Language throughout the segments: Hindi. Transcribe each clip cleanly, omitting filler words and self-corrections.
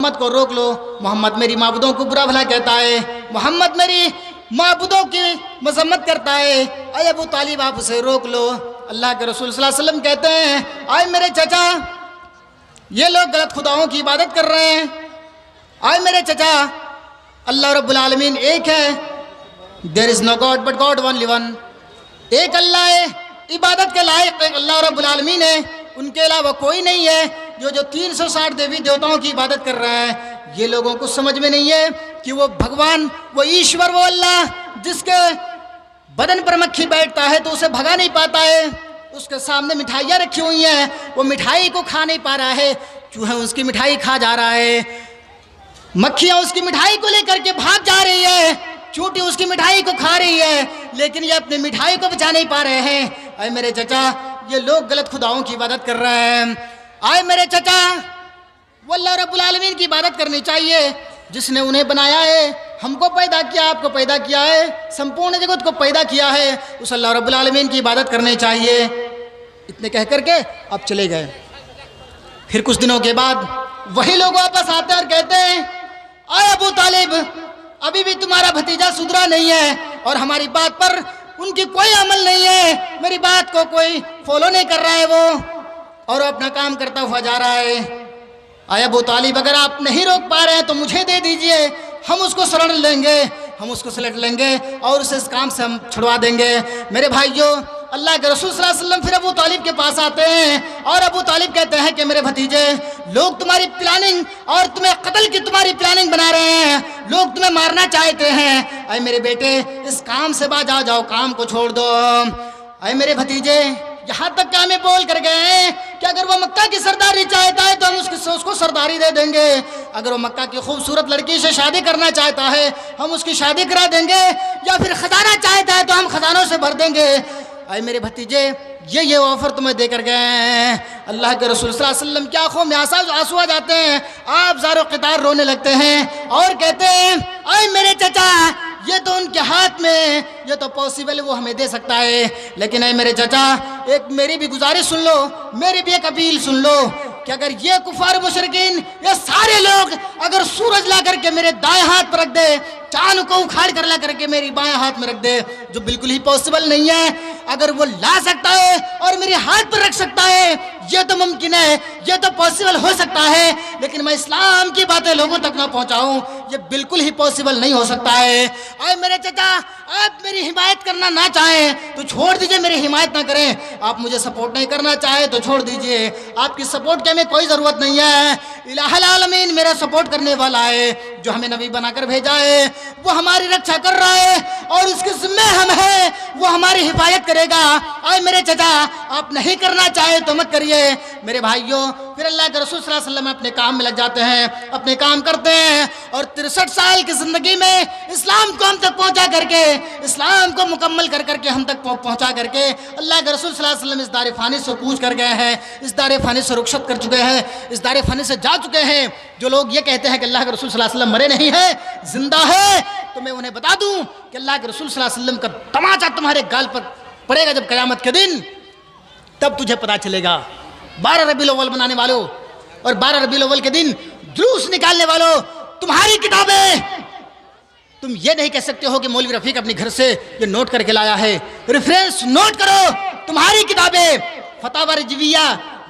मोहम्मद को रोक लो, मोहम्मद मेरी माबूदों को बुरा भला कहता है, मोहम्मद मेरी माबूदों की मजम्मत करता है, अरे अबू तालिब आप उसे रोक लो। अल्लाह के रसूल सल्लल्लाहु अलैहि वसल्लम कहते हैं, आए मेरे चचा, ये लोग गलत खुदाओं की इबादत कर रहे हैं। आए मेरे चचा, अल्लाह रब्बुल आलमीन एक है, there is no God but God only one. एक अल्लाह है, इबादत के लायक एक अल्लाह रब्बुल आलमीन है, उनके अलावा कोई नहीं है। जो 360 देवी देवताओं की इबादत कर रहा है, ये लोगों को समझ में नहीं है कि वो भगवान, वो ईश्वर, वो अल्लाह जिसके बदन पर मक्खी बैठता है तो उसे भगा नहीं पाता है, उसके सामने मिठाइयाँ रखी हुई हैं, वो मिठाई को खा नहीं पा रहा है, चूहा उसकी मिठाई खा जा रहा है, मक्खियाँ उसकी मिठाई को लेकर के भाग जा रही है, चूंटी उसकी मिठाई को खा रही है, लेकिन ये अपनी मिठाई को बचा नहीं पा रहे हैं। आए मेरे चचा, ये लोग गलत खुदाओं की इबादत कर रहे हैं। आए मेरे चचा, वो अल्लाह रब्बुल आलमीन की इबादत करनी चाहिए जिसने उन्हें बनाया है, हमको पैदा किया, आपको पैदा किया है, संपूर्ण जगत को पैदा किया है, उस अल्लाह रब्बुल आलमीन की इबादत करनी चाहिए। इतने कह करके अब चले गए। फिर कुछ दिनों के बाद वही लोग वापस आते हैं और कहते हैं, आए अबू तालिब, अभी भी तुम्हारा भतीजा सुधरा नहीं है और हमारी बात पर उनकी कोई अमल नहीं है, मेरी बात को कोई फॉलो नहीं कर रहा है वो, और अपना काम करता हुआ जा रहा है। आया अबू तालिब, अगर आप नहीं रोक पा रहे हैं तो मुझे दे दीजिए, हम उसको शरण लेंगे, हम उसको सलट लेंगे और उसे इस काम से हम छुड़वा देंगे। मेरे भाइयों, अल्लाह के रसूल सल्लल्लाहु अलैहि वसल्लम फिर अबू तालिब के पास आते हैं और अबू तालिब कहते हैं कि मेरे भतीजे, लोग तुम्हारी प्लानिंग और तुम्हें कत्ल की तुम्हारी प्लानिंग बना रहे हैं, लोग तुम्हें मारना चाहते हैं। अरे मेरे बेटे, इस काम से बाज आ जाओ, काम को छोड़ दो। अरे मेरे भतीजे, यहाँ तक क्या हमें बोल कर गए हैं कि अगर वो मक्का की सरदारी चाहता है तो हम उसको सरदारी दे देंगे, अगर वो मक्का की खूबसूरत लड़की से शादी करना चाहता है हम उसकी शादी करा देंगे, या फिर खजाना चाहता है तो हम खजानों से भर देंगे। अरे मेरे भतीजे, ये ऑफर तुम्हें देकर गए हैं। अल्लाह के रसूल सल्लल्लाहु अलैहि वसल्लम की आंखों में आंसू आ जाते हैं, आप ज़ारो क़ितार रोने लगते हैं और कहते हैं, अरे मेरे चचा, ये तो उनके हाथ में, ये तो पॉसिबल है, वो हमें दे सकता है, लेकिन अरे मेरे चचा, एक मेरी भी गुजारिश सुन लो, मेरी भी एक अपील सुन लो कि अगर ये कुफार मुशरिकीन, ये सारे लोग अगर सूरज ला करके मेरे दाएं हाथ पर रख दे, चांद को उखाड़ कर ला करके मेरी बाएं हाथ में रख दे, जो बिल्कुल ही पॉसिबल नहीं है, अगर वो ला सकता है और मेरे हाथ पर रख सकता है, ये तो मुमकिन है, ये तो पॉसिबल हो सकता है, लेकिन मैं इस्लाम की बातें लोगों तक ना पहुंचाऊं, ये बिल्कुल ही पॉसिबल नहीं हो सकता है। और मेरे चाचा, आप मेरी हिमायत करना ना चाहें तो छोड़ दीजिए, मेरी हिमायत ना करें, आप मुझे सपोर्ट नहीं करना चाहे तो छोड़ दीजिए, आपकी सपोर्ट की हमें कोई ज़रूरत नहीं है। इलाहुल आलमीन मेरा सपोर्ट करने वाला है, जो हमें नबी बनाकर भेजा है, वो हमारी रक्षा कर रहा है और उसके जिम्मे हम हैं, वो हमारी हिफाजत करेगा। आए मेरे चाचा, आप नहीं करना चाहे तो मत करिए। मेरे भाइयों, फिर अल्लाह के रसूल सल्लल्लाहु अलैहि वसल्लम अपने काम में लग जाते हैं, अपने काम करते हैं और 63 साल की जिंदगी में इस्लाम को हम तक पहुंचा करके, इस्लाम को मुकम्मल कर करके हम तक पहुंचा करके अल्लाह के रसूल सल्लल्लाहु अलैहि वसल्लम इस दारे फानी से कूच कर गए हैं, इस दारे फानी से रुखसत कर चुके हैं, इस दारे फानी से जा चुके हैं। जो लोग ये कहते हैं कि अल्लाह के रसूल सल्लल्लाहु अलैहि वसल्लम मरे नहीं है, जिंदा है, तो मैं उन्हें बता दूं कि अल्लाह के रसूल सल्लल्लाहु अलैहि वसल्लम का तमाचा तुम्हारे गाल पर पड़ेगा जब क़यामत के दिन, तब तुझे पता चलेगा। 12 रबीउल अव्वल बनाने वालों और 12 रबीउल अव्वल के दिन जुलूस निकालने वालों, तुम्हारी किताबें, तुम ये नहीं कह सकते हो कि मौलवी रफीक अपने घर से ये नोट करके लाया है, रेफरेंस नोट करो, तुम्हारी किताबें फतावा रिजविया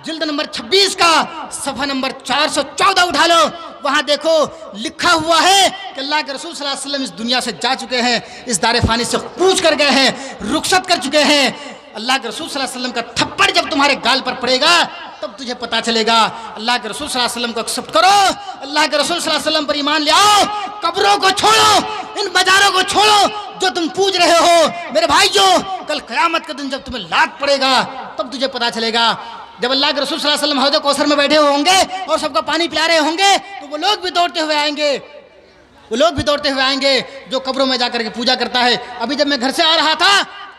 जिल्द नंबर 26 का सफ़ा नंबर 414 उठा लो, वहाँ देखो लिखा हुआ है कि अल्लाह के रसूल सल्लल्लाहु अलैहि वसल्लम इस दुनिया से जा चुके हैं, इस दारे फानी से कूच कर गए हैं, रुखसत कर चुके हैं। अल्लाह के रसूल सल्लल्लाहु अलैहि वसल्लम का थप्पड़ जब तुम्हारे गाल पर पड़ेगा तब तुझे पता चलेगा। अल्लाह के रसूल सल्लल्लाहु अलैहि वसल्लम को एक्सेप्ट करो, अल्लाह के रसूल सल्लल्लाहु अलैहि वसल्लम पर ईमान ले आओ, कब्रों को छोड़ो, इन मज़ारों को छोड़ो जो तुम पूज रहे हो। मेरे भाइयों, कल क़यामत के दिन जब तुम्हें लात पड़ेगा तब तुझे पता चलेगा। जब अल्लाह के रसूल सल्लल्लाहु अलैहि वसल्लम हौज़ कौसर में बैठे होंगे और सबका पानी पिला रहे होंगे, तो वो लोग भी दौड़ते हुए आएंगे, वो लोग भी दौड़ते हुए आएंगे जो कब्रों में जाकर के पूजा करता है। अभी जब मैं घर से आ रहा था,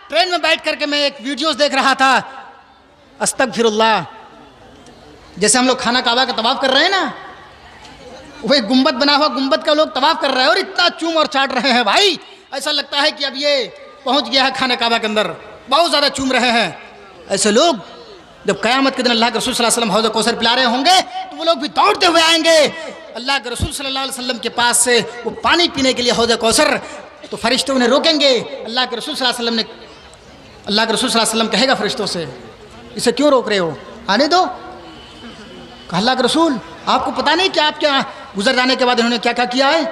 ट्रेन में बैठ करके मैं एक वीडियोस देख रहा था, अस्तगफिरुल्लाह, जैसे हम लोग खाना काबा का तवाफ कर रहे हैं ना, वही गुंबद बना हुआ गुंबद का लोग तवाफ कर रहे हैं और इतना चूम और चाट रहे हैं भाई, ऐसा लगता है कि अब ये पहुंच गया है खाना काबा के अंदर, बहुत ज़्यादा चूम रहे हैं। ऐसे लोग जब क़यामत के दिन अल्लाह के रसूल सल्लल्लाहु अलैहि वसल्लम हौज़ कौसर पिला रहे होंगे तो वो लोग भी दौड़ते हुए आएंगे अल्लाह के रसूल सल्लल्लाहु अलैहि वसल्लम के पास से वो पानी पीने के लिए हौज़ कौसर। तो फरिश्ते उन्हें रोकेंगे। अल्लाह के रसूल सल्लल्लाहु अलैहि वसल्लम कहेगा फरिश्तों से, इसे क्यों रोक रहे हो, आने दो। कहा अल्लाह के रसूल आपको पता नहीं कि आपके गुजर जाने के बाद इन्होंने क्या क्या किया है?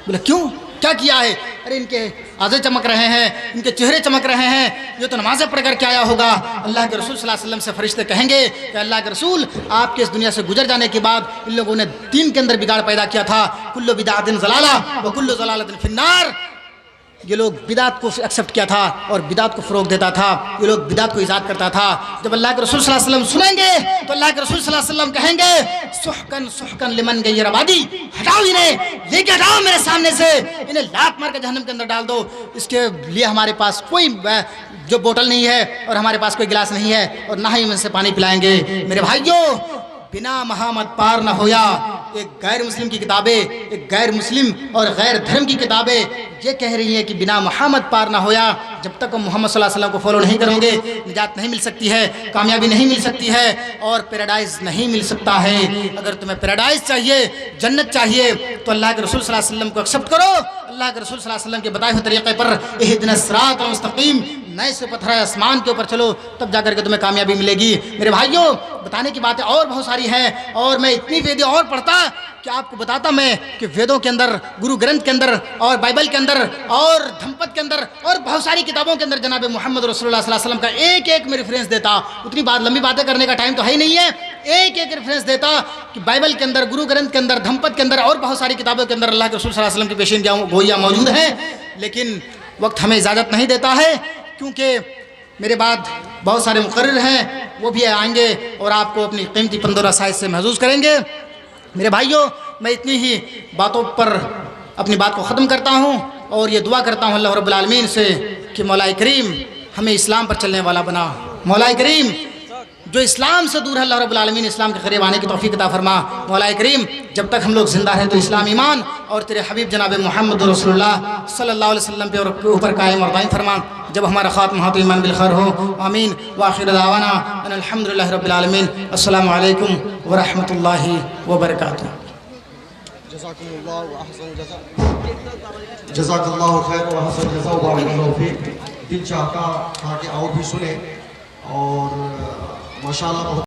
बोले क्यों, क्या किया है? अरे इनके आज़े चमक रहे हैं, इनके चेहरे चमक रहे हैं, ये तो नमाज़ें पढ़ कर के आया होगा। अल्लाह के रसूल सल्लल्लाहु अलैहि वसल्लम से फरिश्ते कहेंगे कि अल्लाह के रसूल आपके इस दुनिया से गुजर जाने के बाद इन लोगों ने दीन के अंदर बिगाड़ पैदा किया था। कुल्लु बिदातिन ज़लाला व कुल्लु ज़लालतिन फिन्नार। ये लोग बिदात को एक्सेप्ट किया था और बिदात को फ़रोग देता था, ये लोग बिदात को इजाद करता था। जब अल्लाह के रसूल सल्लल्लाहु अलैहि वसल्लम सुनेंगे तो अल्लाह के रसूल सल्लल्लाहु अलैहि वसल्लम कहेंगे सुहकन सुहकन लिमन गैर आबादी, हटाओ इन्हें, लेके हटाओ मेरे सामने से, इन्हें लात मार के जहन्नम के अंदर डाल दो। इसके लिए हमारे पास कोई जो बोतल नहीं है और हमारे पास कोई गिलास नहीं है और ना ही इनसे पानी पिलाएंगे। मेरे भाइयों, बिना मोहम्मद पार न होया। एक गैर मुस्लिम की किताबें, एक गैर मुस्लिम और गैर धर्म की किताबें ये कह रही हैं कि बिना मोहम्मद पार ना होया। जब तक हम मोहम्मद सल्लल्लाहु अलैहि वसल्लम को फॉलो नहीं करोगे निजात नहीं मिल सकती है, कामयाबी नहीं मिल सकती है और पैराडाइज नहीं मिल सकता है। अगर तुम्हें पैराडाइज चाहिए, जन्नत चाहिए तो अल्लाह के रसूल सल्लल्लाहु अलैहि वसल्लम को एक्सेप्ट करो। अल्लाह के रसूल सल्लल्लाहु अलैहि वसल्लम के बताए हुए तरीक़े पर इहदिनस सिरातल मुस्तक़ीम, नए से पत्थर आसमान के ऊपर चलो, तब जाकर के तुम्हें कामयाबी मिलेगी। मेरे भाइयों, बताने की बातें और बहुत सारी हैं और मैं इतनी वेदें और पढ़ता कि आपको बताता मैं कि वेदों के अंदर, गुरु ग्रंथ के अंदर और बाइबल के अंदर और धम्पत के अंदर और बहुत सारी किताबों के अंदर जनाब मोहम्मद रसूलुल्लाह सल्लल्लाहु अलैहि वसल्लम का एक एक में रेफरेंस देता। उतनी बात लंबी बातें करने का टाइम तो है ही नहीं है। एक एक रेफरेंस देता कि बाइबल के अंदर, गुरु ग्रंथ के अंदर, धम्पत के अंदर और बहुत सारी किताबों के अंदर अल्लाह के रसूल सल्लल्लाहु अलैहि वसल्लम की पेशीन गोइयाँ मौजूद हैं। लेकिन वक्त हमें इजाज़त नहीं देता है क्योंकि मेरे बाद बहुत सारे मुकर्रिर हैं, वो भी आएंगे और आपको अपनी कीमती पंदोरा साइज से महसूस करेंगे। मेरे भाइयों, मैं इतनी ही बातों पर अपनी बात को ख़त्म करता हूँ और ये दुआ करता हूँ अल्लाह रब्बुल आलमीन से कि मौला करीम हमें इस्लाम पर चलने वाला बना। मौला करीम जो इस्लाम से दूर है, अल्लाह रब्बुल आलमीन इस्लाम के करीब आने की तौफीक अता फरमा। मौला करीम जब तक हम लोग ज़िंदा हैं तो इस्लाम, ईमान और तेरे हबीब जनाब मोहम्मद रसूलुल्लाह सल्लल्लाहु अलैहि वसल्लम पे ऊपर कायम और दायम फरमा। जब हमारा खात्मा हो तो ईमान बिल खैर हो। आमीन व आखिर दावाना अल्हम्दुलिल्लाहि रब्बिल आलमीन। अस्सलामु अलैकुम व रहमतुल्लाहि व बरकातुहू। जज़ाकल्लाहु खैर व हसन जज़ा व बारकल्लाहु फीक। दिल चाहता था कि और भी सुने और माशाअल्लाह